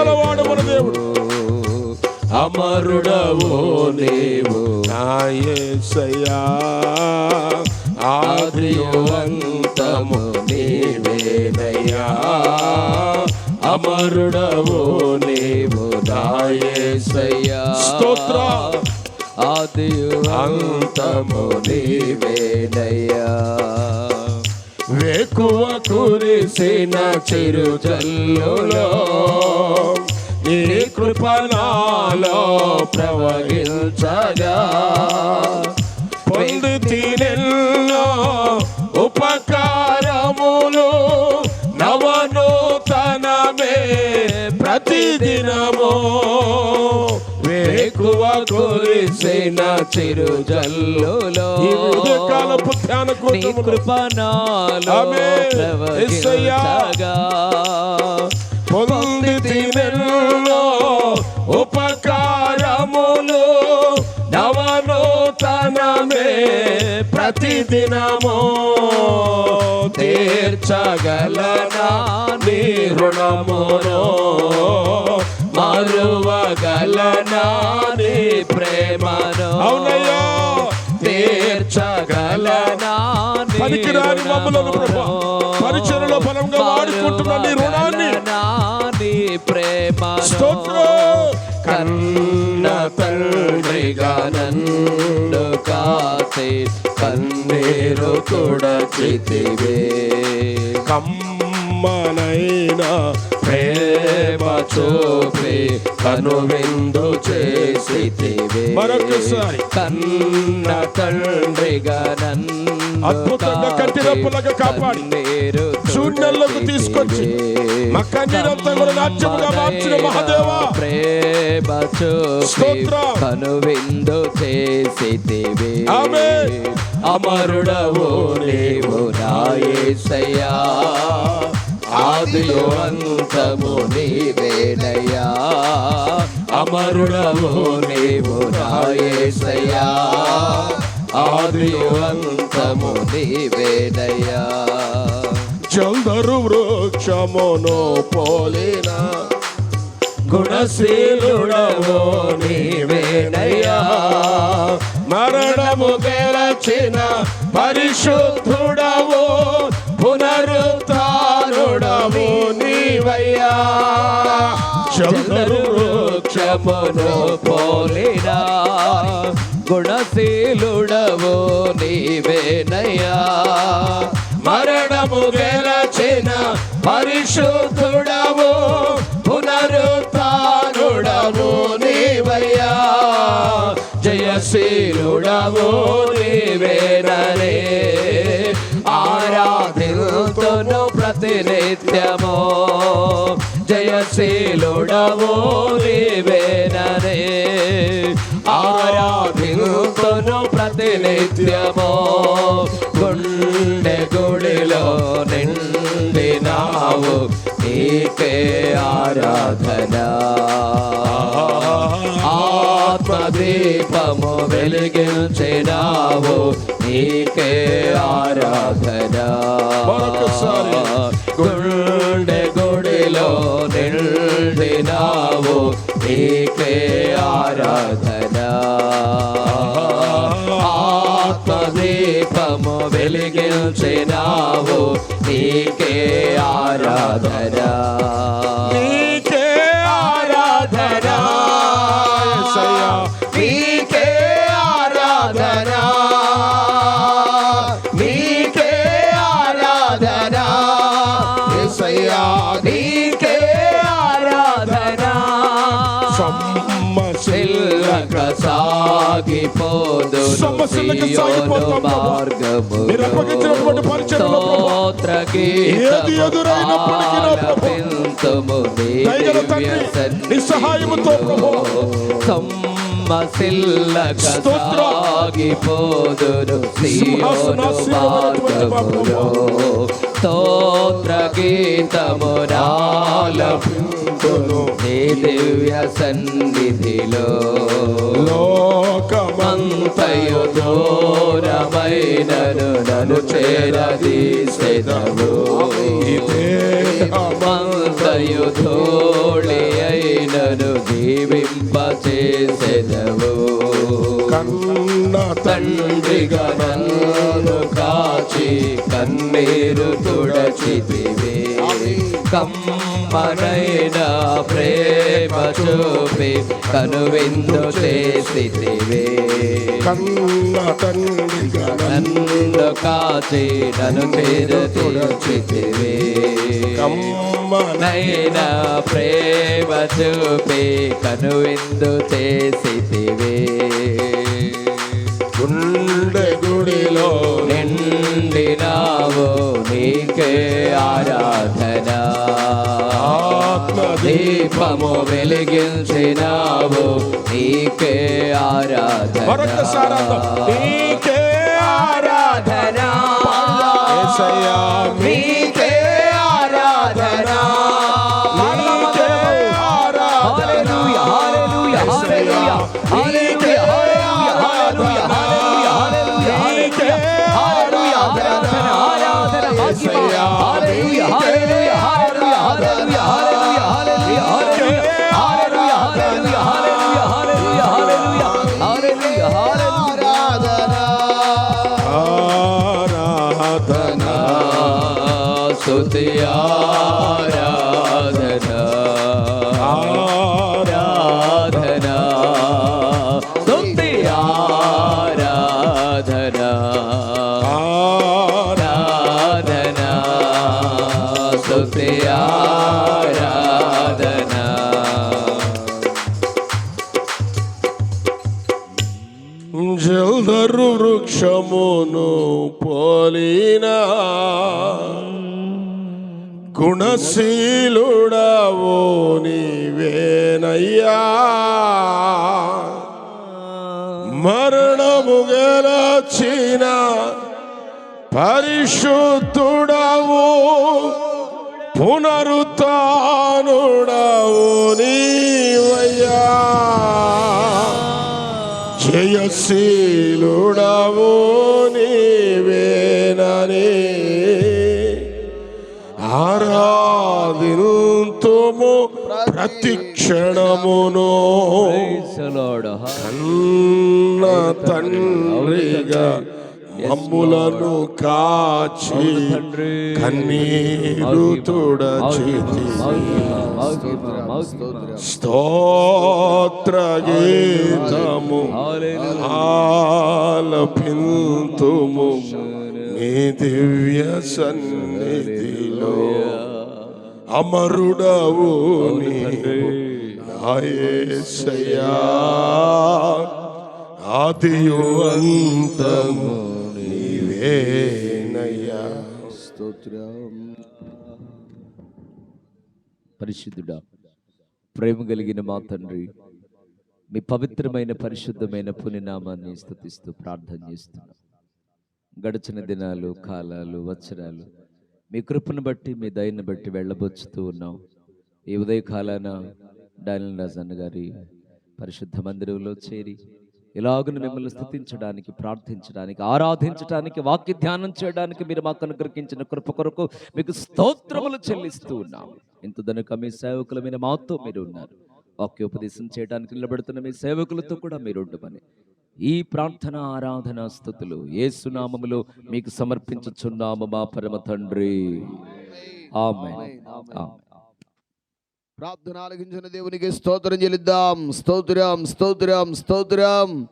గలవాడు మన దేవుడు. అమరుడవు నీవు నా యేసయ్యా, ఆదియంతము నీవేనయ్యా. అమరుడవు నీవు నా యేసయ్యా, స్తోత్రం. ఆదియంతము నీవేనయ్యా. వేకువ కురిసిన చిరుజల్లులో నీ కృప నాలో ప్రవహించగా, పొందుతినెన్నో ఉపకారములు నవనూతనమే ప్రతిదినము. వేకువ కురిసిన చిరుజల్లులో నీ కృప నాలో ప్రవహించగా, పొందుతినెన్నో ఉపకారములు నవనూతనమే ప్రతిదినము. తీర్చగలనా నీ రుణమును, మరువగలనా నీ ప్రేమను. అవునయ్యా, తీర్చగలనా పనికిరాని మమ్ములను ప్రభా పరిచర్యలో బలంగా వాడుకుంటున్న నీ రుణాన్ని, నీ ప్రేమ. కన్న తండ్రిగా నన్ను కాసి కన్నీరు తుడచితివే, కమ్మనైనా ప్రేమ చూపి కనువిందు చేసితివే. మరొకసారి కన్న తండ్రిగా నన్ను అద్భుతంగా కట్టినప్పులుగా కాపాడి శూన్యంలోకి తీసుకొచ్చి మా కన్నీరంతా కూడా నాట్యముగా మార్చిన మహాదేవా, ప్రేమ చూపి కనువిందు చేసితివే. అమరుడవు నీవు నా యేసయ్యా, ఆదియంతము నీవేనయ్యా. అమరుడవు నీవు నా యేసయ్యా, ఆదియంతము నీవేనయ్యా. చందరు వృక్షమును పోలిన గుణశీలుడవు నీవేనయ్యా. మరణము గెలచిన పరిశుద్ధుడవు, పునరుత్థానుడవు నీవయ్యా. చందరు వృక్షమును పోలిన గుణశీలుడవు నీవేనయ్యా. మరణము గెలచిన పరిశుద్ధుడవు, పునరుత్థానుడవు నీవయ్యా. జయశీలుడవు నీవేననే ఆరాధింతును ప్రతినిత్యము. జయశీలుడవు నీవేననే ఆరాధింతును ప్రతినిత్యము. గుండె గుడిలో నిండినావు, నీకే ఆరాధన. ఆత్మదీపము వెలిగించినావు, నీకే ఆరాధన. గుండె గుడిలో నిండినావు, నీకే ఆరాధన. ఆత్మదీపము వెలిగించినావు, నీకే ఆరాధన. నీకే ఆరాధన, నీకే ఆరాధన, నీకే ఆరాధన యేసయ్యా, నీకే ఆరాధన. సొమ్మసిల్లక సాగిపోదు మార్గము, స్తోత్ర గీతము నిస్సహాయముతో సొమ్మసిల్లక సాగిపోదును సియోను మార్గములో. స్తోత్ర గీతము నాలపింతును నీ దివ్య సన్నిధిలో. లోకమంతయు దూరమైనను నన్ను చేరదీసెదవు, మంతయు ధూళి నన్ను జీవింపచేసెదవు. కన్న తండ్రిగా నన్ను కాచి కన్నీరు తుడచితివే. కమ్మనైన ప్రేమ చూపి కనువిందు చేసితివే. కన్న తండ్రిగా నన్ను కాచి నన్ను తుడచితివే. కమ్మనైన ప్రేమ చూపి కనువిందు చేసితివే. గుండె గుడిలో నిండినావు నీకే ఆరాధన. దీపము వెలిగించినావు నీకే ఆరాధన. మరొకసారి నీకే ఆరాధన యేసయ్యా, నీకే ఆరాధన. నీకే ఆరాధన. హల్లెలూయా హల్లెలూయా హల్లెలూయా హల్లెలూయా హల్లెలూయా హల్లెలూయా హల్లెలూయా హల్లెలూయా ఆరాధన ఆరాధన మహిమ. హల్లెలూయా హల్లెలూయా హల్లెలూయా హల్లెలూయా హల్లెలూయా హల్లెలూయా హల్లెలూయా హల్లెలూయా హల్లెలూయా హల్లెలూయా హల్లెలూయా ఆరాధన స్తుతి ఆరాధన ఆరాధన స్తుతి ఆరాధన ఆరాధన స్తుతి ఆరాధన. జల్దరు వృక్షమును పోలిన గుణశీలుడవో నీవేనయ్యా. మరణము గెలచిన పరిశుద్ధుడవు పునరుత్థానుడవు నీవయ్యా. జయశీలుడవు నీవేనని ఆరాధింతుము ప్రతి క్షణమును. కన్న తండ్రిగా మమ్ములను కాచి కన్నీరు తుడచితి. స్తోత్ర గీతము ఆలపింతుము నీ దివ్య సన్నిధిలో. అమరుడవు నీవు నా యేసయ్యా, ఆదియు అంతము నీవేనయ్యా. స్తోత్రం. పరిశుద్ధుడా, ప్రేమ కలిగిన మా తండ్రి, మీ పవిత్రమైన పరిశుద్ధమైన పుణ్యనామాన్ని స్తుతిస్తూ ప్రార్థన చేస్తున్నాం. గడిచిన దినాలు, కాలాలు, వత్సరాలు మీ కృపను బట్టి, మీ దయను బట్టి వెళ్ళబోచుతూ ఉన్నాం. ఈ ఉదయకాలాన డానియల్ రాజన్న గారి పరిశుద్ధ మందిరంలో చేరి ఇలాగను మిమ్మల్ని స్తుతించడానికి, ప్రార్థించడానికి, ఆరాధించడానికి, వాక్య ధ్యానం చేయడానికి మీరు మాకు అనుగ్రహించిన కృప కొరకు మీకు స్తోత్రములు చెల్లిస్తూ ఉన్నాము. ఇంత దనుక మీ సేవకులమైన మాతో మీరు ఉన్నారు. వాక్యోపదేశం చేయడానికి నిలబడుతున్న మీ సేవకులతో కూడా మీరు ఉండమని ఈ ప్రార్థన, ఆరాధన, స్తుతులు యేసు నామములో మీకు సమర్పించుచున్నాము మా పరమ తండ్రి. ఆమేన్. ప్రార్థన ఆలకించిన దేవునికి స్తోత్రం చెల్లిద్దాం. స్తోత్రం స్తోత్రం స్తోత్రం.